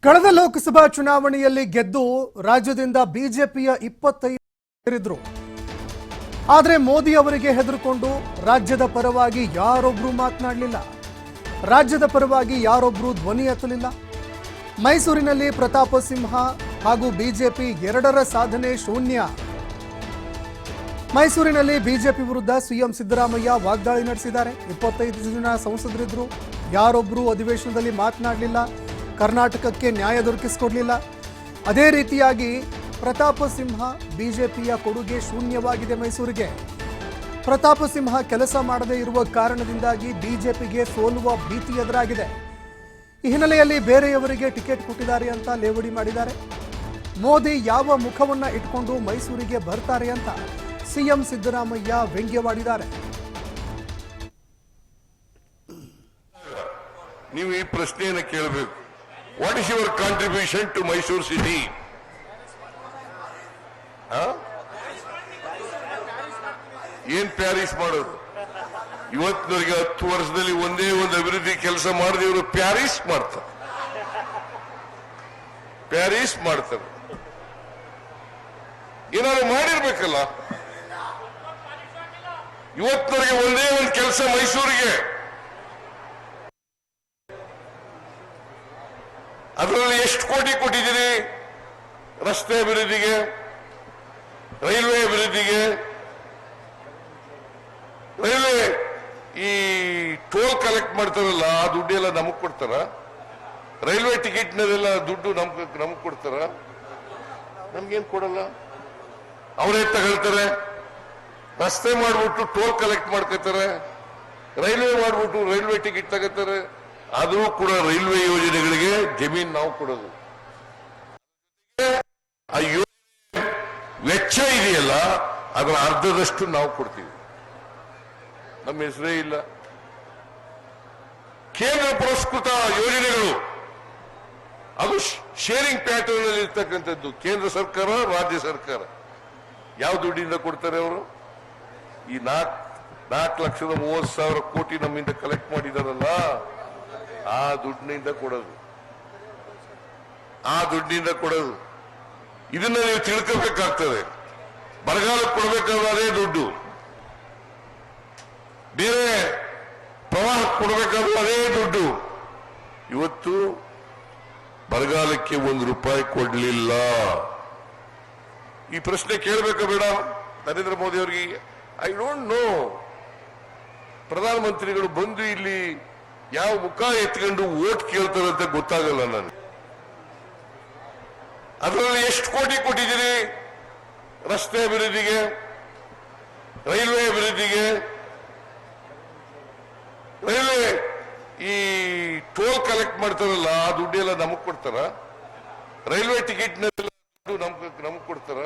ಕಳೆದ ಲೋಕಸಭಾ ಚುನಾವಣೆಯಲ್ಲಿ ಗೆದ್ದು ರಾಜ್ಯದಿಂದ ಬಿಜೆಪಿಯ 25 ಸೇರಿದ್ರು. ಆದರೆ ಮೋದಿ ಅವರಿಗೆ ಹೆದರಿಕೊಂಡು ರಾಜ್ಯದ ಪರವಾಗಿ ಯಾರೊಬ್ಬರು ಮಾತನಾಡಲಿಲ್ಲ. ರಾಜ್ಯದ ಪರವಾಗಿ ಯಾರೊಬ್ಬರು ಧ್ವನಿ ಎತ್ತಲಿಲ್ಲ. ಮೈಸೂರಿನಲ್ಲಿ ಪ್ರತಾಪ ಸಿಂಹ ಹಾಗೂ ಬಿಜೆಪಿ ಎರಡರ ಸಾಧನೆ ಶೂನ್ಯ. ಮೈಸೂರಿನಲ್ಲಿ ಬಿಜೆಪಿ ವಿರುದ್ಧ ಸಿಎಂ ಸಿದ್ದರಾಮಯ್ಯ ವಾಗ್ದಾಳಿ ನಡೆಸಿದ್ದಾರೆ. 25 ಜನ ಸಂಸದರಿದ್ರು, ಯಾರೊಬ್ಬರು ಅಧಿವೇಶನದಲ್ಲಿ ಮಾತನಾಡಲಿಲ್ಲ. ಕರ್ನಾಟಕಕ್ಕೆ ನ್ಯಾಯ ದೊರಕಿಸಿಕೊಡಲಿಲ್ಲ. ಅದೇ ರೀತಿಯಾಗಿ ಪ್ರತಾಪ ಸಿಂಹ ಬಿಜೆಪಿಯ ಕೊಡುಗೆ ಶೂನ್ಯವಾಗಿದೆ. ಮೈಸೂರಿಗೆ ಪ್ರತಾಪ ಸಿಂಹ ಕೆಲಸ ಮಾಡದೇ ಇರುವ ಕಾರಣದಿಂದಾಗಿ ಬಿಜೆಪಿಗೆ ಸೋಲುವ ಭೀತಿ ಎದುರಾಗಿದೆ. ಈ ಹಿನ್ನೆಲೆಯಲ್ಲಿ ಬೇರೆಯವರಿಗೆ ಟಿಕೆಟ್ ಕೊಟ್ಟಿದ್ದಾರೆ ಅಂತ ಲೇವಡಿ ಮಾಡಿದ್ದಾರೆ. ಮೋದಿ ಯಾವ ಮುಖವನ್ನ ಇಟ್ಕೊಂಡು ಮೈಸೂರಿಗೆ ಬರ್ತಾರೆ ಅಂತ ಸಿಎಂ ಸಿದ್ದರಾಮಯ್ಯ ವ್ಯಂಗ್ಯವಾಡಿದ್ದಾರೆ. ನೀವು ಈ ಪ್ರಶ್ನೆಯನ್ನು ಕೇಳಬೇಕು. What is your contribution to Mysuru city? ಏನ್ ಪ್ಯಾರಿಸ್ ಮಾಡೋದು? ಇವತ್ತಿನವರೆಗೆ 10 ವರ್ಷದಲ್ಲಿ ಒಂದೇ ಒಂದು ಅಭಿವೃದ್ಧಿ ಕೆಲಸ ಮಾಡದೆ ಇವರು ಪ್ಯಾರಿಸ್ ಮಾಡ್ತಾರೆ. ಏನಾದ್ರು ಮಾಡಿರ್ಬೇಕಲ್ಲ. ಇವತ್ತಿನವರೆಗೆ ಒಂದೇ ಒಂದು ಕೆಲಸ ಮೈಸೂರಿಗೆ, ಅದರಲ್ಲಿ ಎಷ್ಟು ಕೋಟಿ ಕೊಟ್ಟಿದ್ದೀರಿ? ರಸ್ತೆ ಅಭಿವೃದ್ಧಿಗೆ, ರೈಲ್ವೆ ಅಭಿವೃದ್ಧಿಗೆ. ರೈಲ್ವೆ ಈ ಟೋಲ್ ಕಲೆಕ್ಟ್ ಮಾಡ್ತಾರಲ್ಲ, ಆ ದುಡ್ಡೆಲ್ಲ ನಮಗ್ ಕೊಡ್ತಾರ? ರೈಲ್ವೆ ಟಿಕೆಟ್ನದೆಲ್ಲ ದುಡ್ಡು ನಮಗ್ ಕೊಡ್ತಾರ? ನಮ್ಗೇನ್ ಕೊಡಲ್ಲ, ಅವರೇ ತಗೊಳ್ತಾರೆ. ರಸ್ತೆ ಮಾಡ್ಬಿಟ್ಟು ಟೋಲ್ ಕಲೆಕ್ಟ್ ಮಾಡ್ಕೋತಾರೆ, ರೈಲ್ವೆ ಮಾಡ್ಬಿಟ್ಟು ರೈಲ್ವೆ ಟಿಕೆಟ್ ತಗೋತಾರೆ. ಅದು ಕೂಡ ರೈಲ್ವೆ ಯೋಜನೆಗಳಿಗೆ ಜಮೀನ್ ನಾವು ಕೊಡೋದು. ಆ ಯೋಜನೆ ವೆಚ್ಚ ಇದೆಯಲ್ಲ, ಅದರ ಅರ್ಧದಷ್ಟು ನಾವು ಕೊಡ್ತೀವಿ. ನಮ್ಮ ಹೆಸರೇ ಇಲ್ಲ. ಕೇಂದ್ರ ಪುರಸ್ಕೃತ ಯೋಜನೆಗಳು ಅದು ಶೇರಿಂಗ್ ಪ್ಯಾಟರ್ನ್ ಅಲ್ಲಿ ಇರ್ತಕ್ಕಂಥದ್ದು. ಕೇಂದ್ರ ಸರ್ಕಾರ, ರಾಜ್ಯ ಸರ್ಕಾರ ಯಾವ ದುಡ್ಡಿಂದ ಕೊಡ್ತಾರೆ ಅವರು? ಈ 4,30,30,000 ಕೋಟಿ ನಮ್ಮಿಂದ ಕಲೆಕ್ಟ್ ಮಾಡಿದಾರಲ್ಲ, ಆ ದುಡ್ಡಿನಿಂದ ಕೊಡೋದು. ಇದನ್ನ ನೀವು ತಿಳ್ಕೋಬೇಕಾಗ್ತದೆ. ಬರಗಾಲಕ್ಕೆ ಕೊಡಬೇಕಾದ್ರೆ ಅದೇ ದುಡ್ಡು, ಬೇರೆ ಪ್ರವಾಹಕ್ಕೆ ಕೊಡಬೇಕಾದ್ರೂ ಅದೇ ದುಡ್ಡು. ಇವತ್ತು ಬರಗಾಲಕ್ಕೆ ₹1 ಕೊಡಲಿಲ್ಲ. ಈ ಪ್ರಶ್ನೆ ಕೇಳಬೇಕಾ ಬೇಡ ನರೇಂದ್ರ ಮೋದಿ ಅವರಿಗೆ? I don't know. ಪ್ರಧಾನಮಂತ್ರಿಗಳು ಬಂದು ಇಲ್ಲಿ ಯಾವ ಮುಖ ಎತ್ಕೊಂಡು ಓಟ್ ಕೇಳ್ತಾರೆ ಅಂತ ಗೊತ್ತಾಗಲ್ಲ ನನಗೆ. ಅದರಲ್ಲಿ ಎಷ್ಟು ಕೋಟಿ ಕೊಟ್ಟಿದ್ದೀರಿ? ರಸ್ತೆ ಅಭಿವೃದ್ಧಿಗೆ, ರೈಲ್ವೆ ಅಭಿವೃದ್ಧಿಗೆ. ರೈಲ್ವೆ ಈ ಟೋಲ್ ಕಲೆಕ್ಟ್ ಮಾಡ್ತಾರಲ್ಲ, ಆ ದುಡ್ಡೆಲ್ಲ ನಮಗ್ ಕೊಡ್ತಾರ? ರೈಲ್ವೆ ಟಿಕೆಟ್ನೆಲ್ಲ ದುಡ್ಡು ನಮಗ್ ಕೊಡ್ತಾರ?